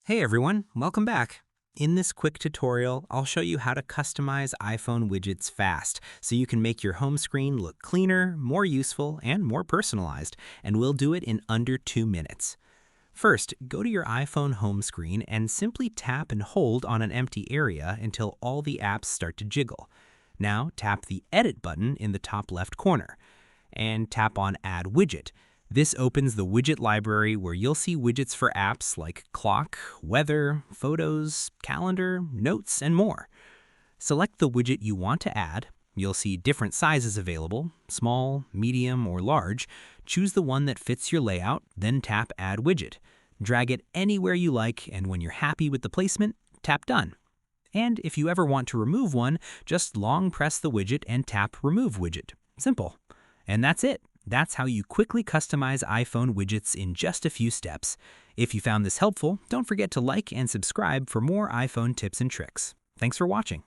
Hey everyone, welcome back. In this quick tutorial, I'll show you how to customize iPhone widgets fast so you can make your home screen look cleaner, more useful, and more personalized, and we'll do it in under 2 minutes. First, go to your iPhone home screen and simply tap and hold on an empty area until all the apps start to jiggle. Now tap the Edit button in the top left corner and tap on Add Widget. This opens the widget library where you'll see widgets for apps like clock, weather, photos, calendar, notes, and more. Select the widget you want to add. You'll see different sizes available, small, medium, or large. Choose the one that fits your layout, then tap Add Widget. Drag it anywhere you like, and when you're happy with the placement, tap Done. And if you ever want to remove one, just long press the widget and tap Remove Widget. Simple. And that's it. That's how you quickly customize iPhone widgets in just a few steps. If you found this helpful, don't forget to like and subscribe for more iPhone tips and tricks. Thanks for watching.